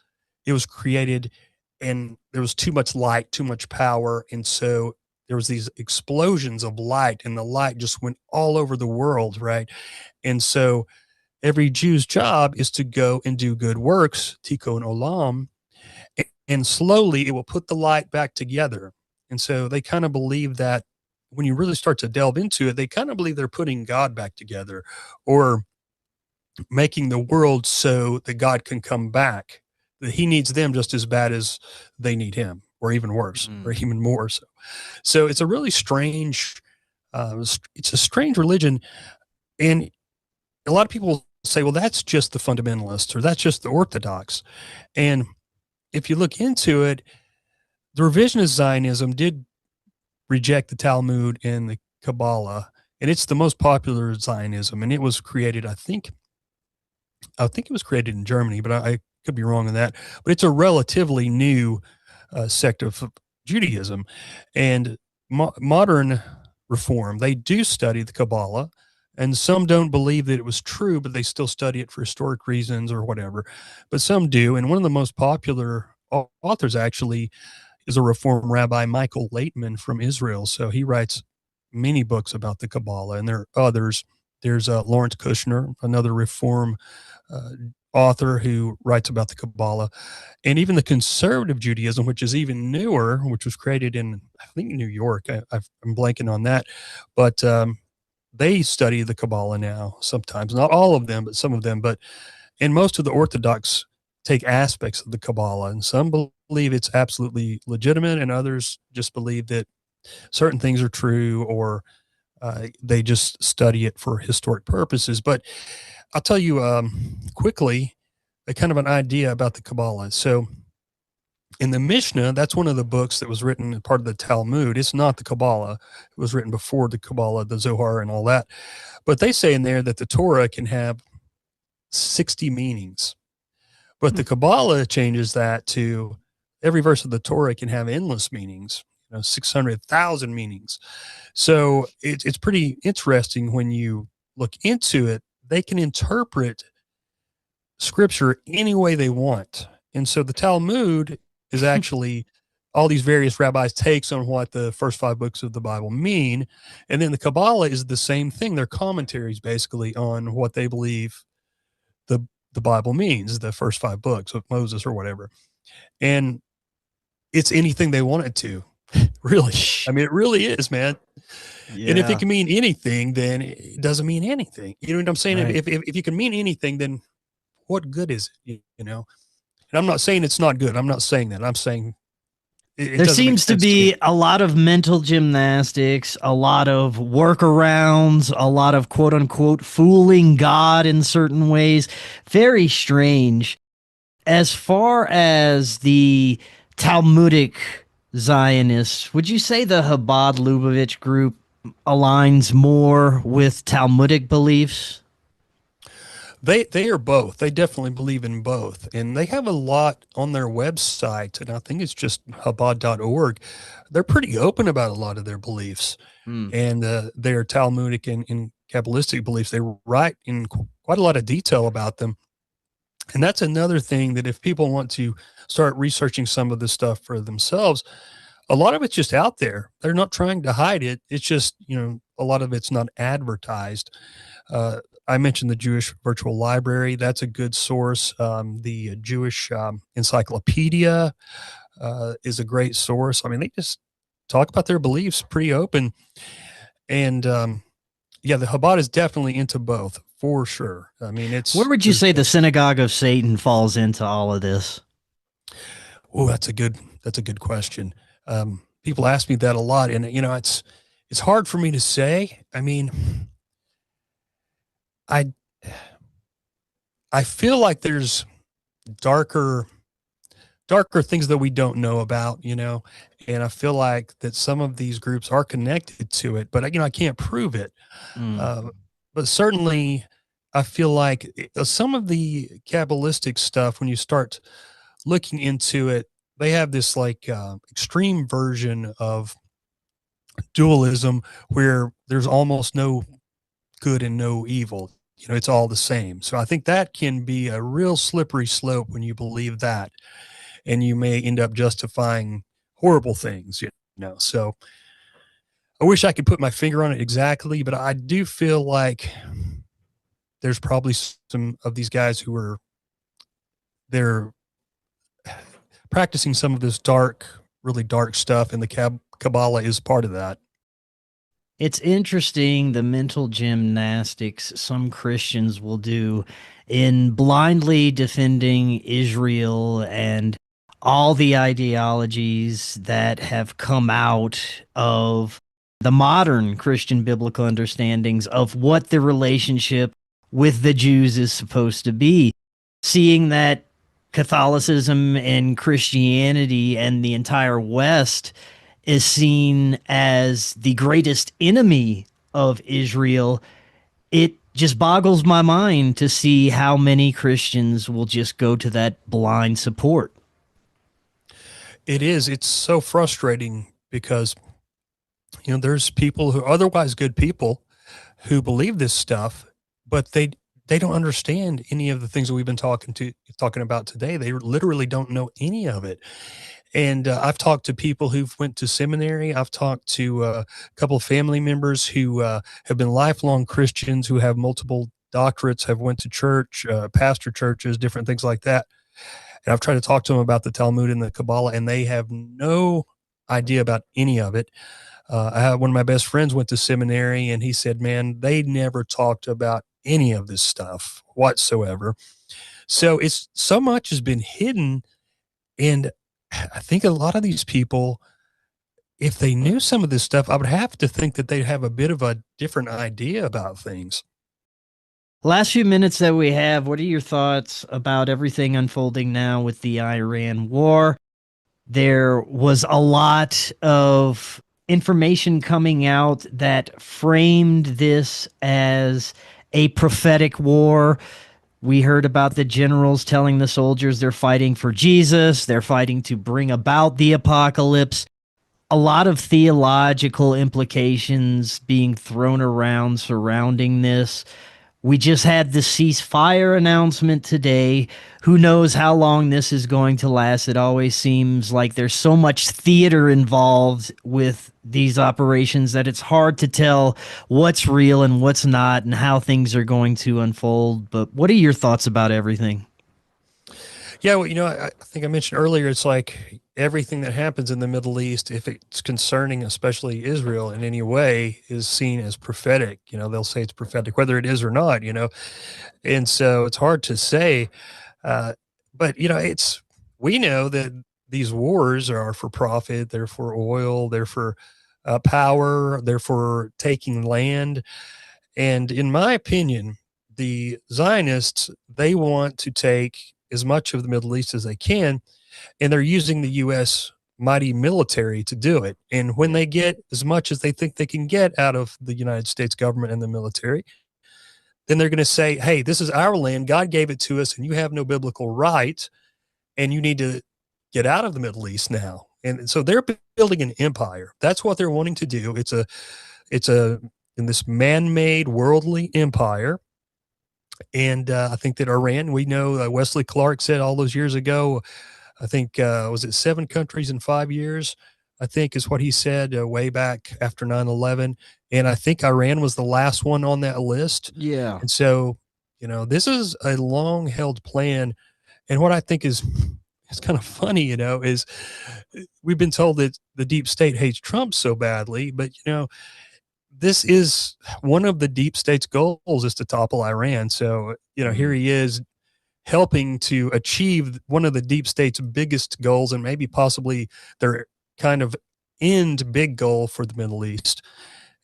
it was created and there was too much light, too much power. And so there was these explosions of light, and the light just went all over the world, right? And so every Jew's job is to go and do good works, tikkun olam, and slowly it will put the light back together. And so they kind of believe that when you really start to delve into it, they kind of believe they're putting God back together, or making the world so that God can come back, that he needs them just as bad as they need him, or even worse, or even more so. So it's a really strange, it's a strange religion. And a lot of people say, well, that's just the fundamentalists, or that's just the Orthodox. And if you look into it, the revisionist Zionism did reject the Talmud and the Kabbalah, and it's the most popular Zionism. And it was created, I think it was created in Germany, but I could be wrong on that. But it's a relatively new sect of Judaism. And modern Reform, they do study the Kabbalah, and some don't believe that it was true, but they still study it for historic reasons or whatever. But some do. And one of the most popular authors actually is a Reform rabbi, Michael Laitman from Israel. So he writes many books about the Kabbalah, and there are others. There's Lawrence Kushner, another Reform author who writes about the Kabbalah. And even the conservative Judaism, which is even newer, which was created in, I think, New York. I'm blanking on that. But they study the Kabbalah now sometimes, not all of them, but some of them. And most of the Orthodox take aspects of the Kabbalah, and some believe it's absolutely legitimate, and others just believe that certain things are true, or they just study it for historic purposes. But I'll tell you quickly a kind of an idea about the Kabbalah. So in the Mishnah, that's one of the books that was written as part of the Talmud. It's not the Kabbalah. It was written before the Kabbalah, the Zohar and all that. But they say in there that the Torah can have 60 meanings. But the Kabbalah changes that to every verse of the Torah can have endless meanings, 600,000 meanings. So it's pretty interesting when you look into it. They can interpret scripture any way they want. And so the Talmud is actually all these various rabbis' takes on what the first 5 books of the Bible mean. And then the Kabbalah is the same thing. They're commentaries basically on what they believe the Bible means, the first 5 books of Moses or whatever. And it's anything they want it to, really. I mean, it really is, man. Yeah. And if it can mean anything, then it doesn't mean anything. You know what I'm saying? Right. If you can mean anything, then what good is it? And I'm not saying it's not good. I'm not saying that. I'm saying there seems to be a lot of mental gymnastics, a lot of workarounds, a lot of quote unquote fooling God in certain ways. Very strange. As far as the Talmudic Zionists, would you say the Habad Lubavitch group aligns more with Talmudic beliefs? They are both. They definitely believe in both. And they have a lot on their website, and I think it's just Habad.org. They're pretty open about a lot of their beliefs. And their Talmudic and Kabbalistic beliefs. They write in quite a lot of detail about them. And that's another thing that if people want to start researching some of this stuff for themselves, a lot of it's just out there. They're not trying to hide it. It's just, a lot of it's not advertised. I mentioned the Jewish Virtual Library. That's a good source. The Jewish Encyclopedia is a great source. I mean, they just talk about their beliefs pretty open. And the Habad is definitely into both, for sure. I mean, where would you say the Synagogue of Satan falls into all of this? Oh, that's a good question. People ask me that a lot, and it's hard for me to say. I mean, I feel like there's darker things that we don't know about, and I feel like that some of these groups are connected to it, but I can't prove it. But certainly I feel like some of the Kabbalistic stuff, when you start looking into it, they have this extreme version of dualism where there's almost no good and no evil. It's all the same. So I think that can be a real slippery slope when you believe that, and you may end up justifying horrible things, So I wish I could put my finger on it exactly, but I do feel like there's probably some of these guys who they're practicing some of this really dark stuff, and the Kabbalah is part of that. It's interesting the mental gymnastics some Christians will do in blindly defending Israel and all the ideologies that have come out of the modern Christian biblical understandings of what the relationship with the Jews is supposed to be. Seeing that Catholicism and Christianity and the entire West is seen as the greatest enemy of Israel, it just boggles my mind to see how many Christians will just go to that blind support. It is. It's so frustrating because, there's people who are otherwise good people who believe this stuff, but they don't understand any of the things that we've been talking about today. They literally don't know any of it. And I've talked to people who've went to seminary. I've talked to a couple of family members who have been lifelong Christians, who have multiple doctorates, have went to church, pastor churches, different things like that. And I've tried to talk to them about the Talmud and the Kabbalah, and they have no idea about any of it. One of my best friends went to seminary, and he said, man, they never talked about any of this stuff whatsoever. So it's so much has been hidden. And I think a lot of these people, if they knew some of this stuff, I would have to think that they'd have a bit of a different idea about things. Last few minutes that we have, what are your thoughts about everything unfolding now with the Iran war? There was a lot of information coming out that framed this as a prophetic war. We heard about the generals telling the soldiers they're fighting for Jesus, they're fighting to bring about the apocalypse. A lot of theological implications being thrown around surrounding this. We just had the ceasefire announcement today. Who knows how long this is going to last? It always seems like there's so much theater involved with these operations that it's hard to tell what's real and what's not and how things are going to unfold. But what are your thoughts about everything? Yeah, well, I think I mentioned earlier, it's like everything that happens in the Middle East, if it's concerning, especially Israel in any way, is seen as prophetic. They'll say it's prophetic, whether it is or not, and so it's hard to say. But, we know that these wars are for profit. They're for oil. They're for power. They're for taking land. And in my opinion, the Zionists, they want to take as much of the Middle East as they can, and they're using the U.S. mighty military to do it. And when they get as much as they think they can get out of the United States government and the military, then they're going to say, hey, this is our land. God gave it to us, and you have no biblical right, and you need to get out of the Middle East now. And so they're building an empire. That's what they're wanting to do. It's in this man-made worldly empire. And I think that Iran, we know Wesley Clark said all those years ago, I think, was it 7 countries in 5 years? I think is what he said way back after 9/11. And I think Iran was the last one on that list. Yeah. And so, this is a long held plan. And what I think is it's kind of funny, is we've been told that the deep state hates Trump so badly, but, this is one of the deep state's goals, is to topple Iran. So, here he is helping to achieve one of the deep state's biggest goals, and maybe possibly their kind of end big goal for the Middle East.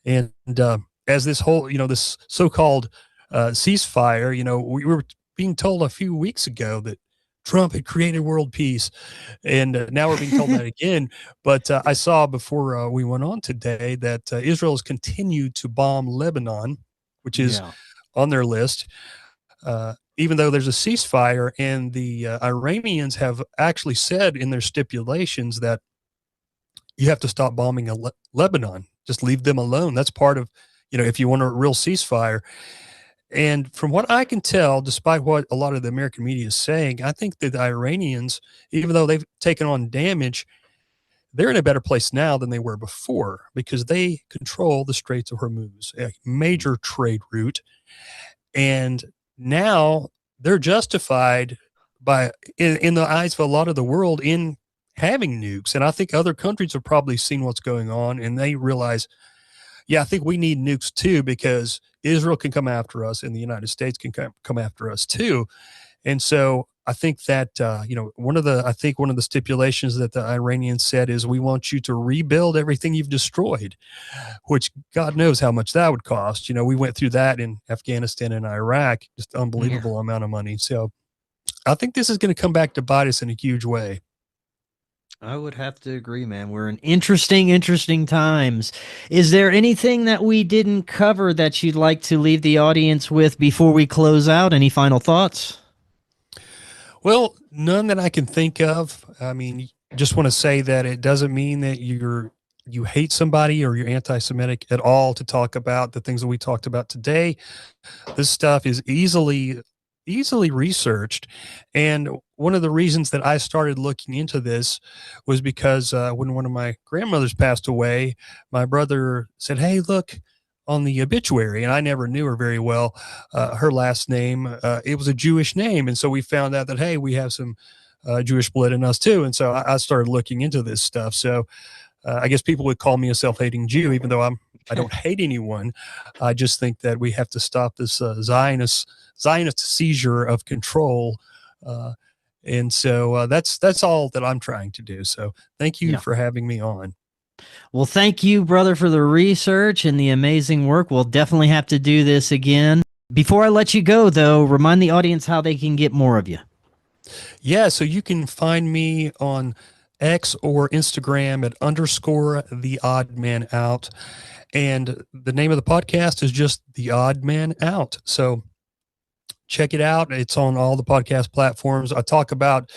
And as this whole, this so-called ceasefire, we were being told a few weeks ago that Trump had created world peace, and now we're being told that again. But I saw before we went on today that Israel has continued to bomb Lebanon, which is on their list, even though there's a ceasefire. And the Iranians have actually said in their stipulations that you have to stop bombing Lebanon. Just leave them alone. That's part of, if you want a real ceasefire. And from what I can tell, despite what a lot of the American media is saying, I think that the Iranians, even though they've taken on damage, they're in a better place now than they were before, because they control the Straits of Hormuz, a major trade route. And now they're justified in the eyes of a lot of the world in having nukes. And I think other countries have probably seen what's going on, and they realize, I think we need nukes too, because Israel can come after us and the United States can come after us too. And so I think that, one of the stipulations that the Iranians said is, we want you to rebuild everything you've destroyed, which God knows how much that would cost. We went through that in Afghanistan and Iraq, just unbelievable amount of money. So I think this is going to come back to bite us in a huge way. I would have to agree, man. We're in interesting times. Is there anything that we didn't cover that you'd like to leave the audience with before we close out? Any final thoughts? Well, none that I can think of. I mean, just want to say that it doesn't mean that you hate somebody or you're anti-Semitic at all to talk about the things that we talked about today. This stuff is easily researched. And one of the reasons that I started looking into this was because when one of my grandmothers passed away, my brother said, hey, look on the obituary. And I never knew her very well. Her last name, it was a Jewish name. And so we found out that, hey, we have some Jewish blood in us too. And so I started looking into this stuff. So I guess people would call me a self-hating Jew, even though I don't hate anyone. I just think that we have to stop this Zionist seizure of control. And so that's all that I'm trying to do. So thank you for having me on. Well, thank you, brother, for the research and the amazing work. We'll definitely have to do this again. Before I let you go, though, remind the audience how they can get more of you. Yeah, so you can find me on X or Instagram at _the Oddman Out. And the name of the podcast is just The Oddman Out. So check it out. It's on all the podcast platforms. I talk about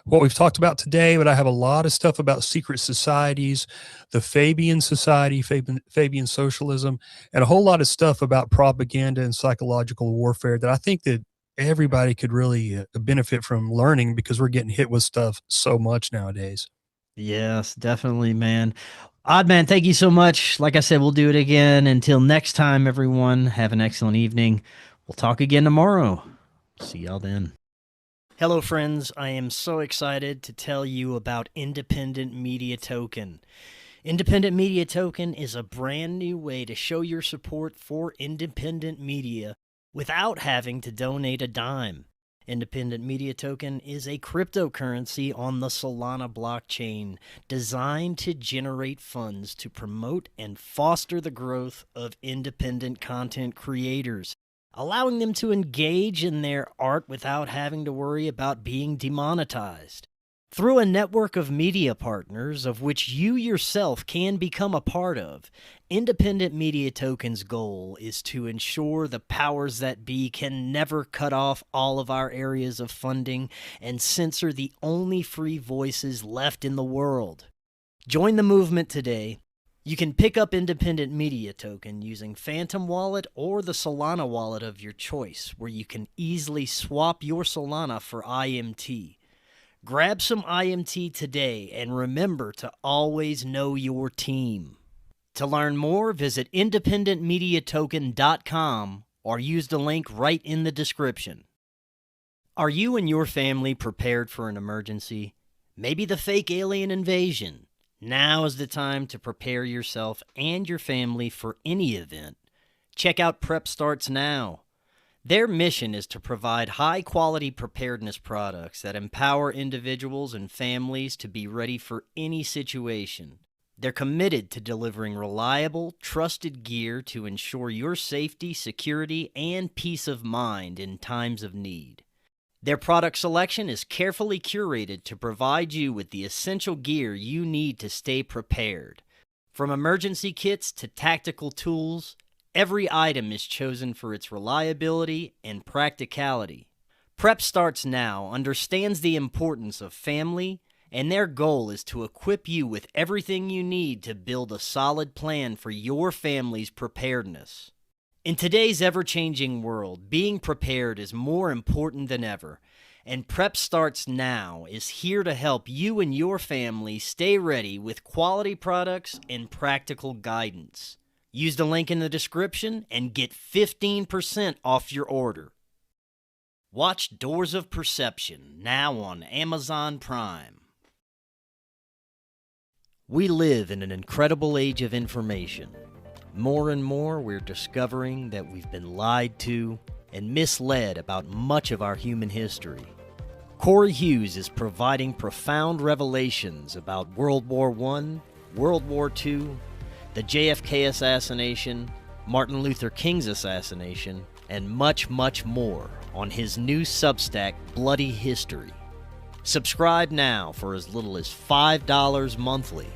what we've talked about today, but I have a lot of stuff about secret societies, the Fabian Society, Fabian socialism, and a whole lot of stuff about propaganda and psychological warfare that I think that everybody could really benefit from learning, because we're getting hit with stuff so much nowadays. Yes, definitely, man. Oddman, thank you so much. Like I said, we'll do it again. Until next time, everyone, have an excellent evening. We'll talk again tomorrow. See y'all then. Hello, friends. I am so excited to tell you about Independent Media Token. Independent Media Token is a brand new way to show your support for independent media without having to donate a dime. Independent Media Token is a cryptocurrency on the Solana blockchain designed to generate funds to promote and foster the growth of independent content creators, allowing them to engage in their art without having to worry about being demonetized. Through a network of media partners, of which you yourself can become a part of, Independent Media Token's goal is to ensure the powers that be can never cut off all of our areas of funding and censor the only free voices left in the world. Join the movement today. You can pick up Independent Media Token using Phantom Wallet or the Solana wallet of your choice, where you can easily swap your Solana for IMT. Grab some IMT today, and remember to always know your team. To learn more, visit independentmediatoken.com or use the link right in the description. Are you and your family prepared for an emergency? Maybe the fake alien invasion? Now is the time to prepare yourself and your family for any event. Check out Prep Starts Now. Their mission is to provide high-quality preparedness products that empower individuals and families to be ready for any situation. They're committed to delivering reliable, trusted gear to ensure your safety, security, and peace of mind in times of need. Their product selection is carefully curated to provide you with the essential gear you need to stay prepared. From emergency kits to tactical tools, every item is chosen for its reliability and practicality. Prep Starts Now understands the importance of family, and their goal is to equip you with everything you need to build a solid plan for your family's preparedness. In today's ever-changing world, being prepared is more important than ever, and Prep Starts Now is here to help you and your family stay ready with quality products and practical guidance. Use the link in the description and get 15% off your order. Watch Doors of Perception now on Amazon Prime. We live in an incredible age of information. More and more, we're discovering that we've been lied to and misled about much of our human history. Cory Hughes is providing profound revelations about World War I, World War II, the JFK assassination, Martin Luther King's assassination, and much, much more on his new Substack, Bloody History. Subscribe now for as little as $5 monthly.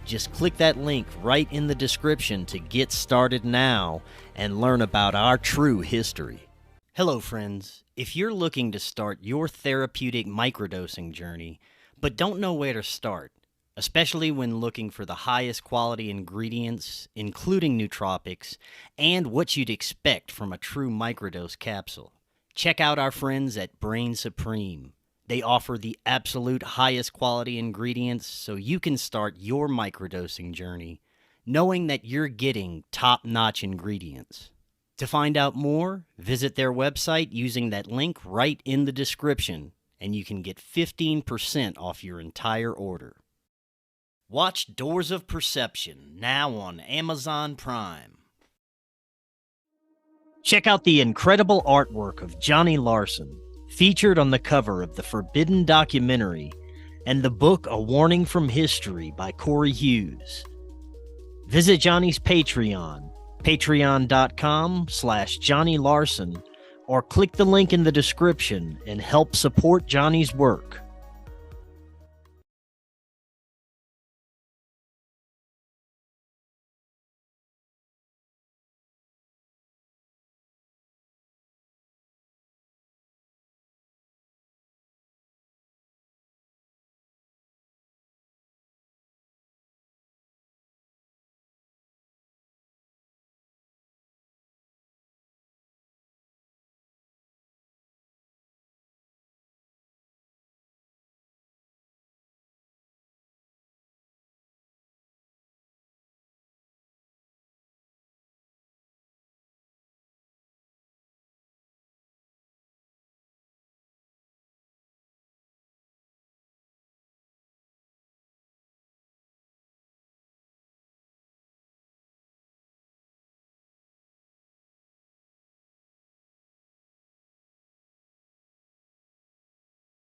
Just click that link right in the description to get started now and learn about our true history. Hello, friends. If you're looking to start your therapeutic microdosing journey, but don't know where to start, especially when looking for the highest quality ingredients, including nootropics, and what you'd expect from a true microdose capsule, check out our friends at Brainsupreme. They offer the absolute highest quality ingredients so you can start your microdosing journey knowing that you're getting top-notch ingredients. To find out more, visit their website using that link right in the description, and you can get 15% off your entire order. Watch Doors of Perception, now on Amazon Prime. Check out the incredible artwork of Johnny Larson, featured on the cover of the Forbidden documentary, and the book A Warning from History by Cory Hughes. Visit Johnny's Patreon, patreon.com/Johnny Larson, or click the link in the description and help support Johnny's work.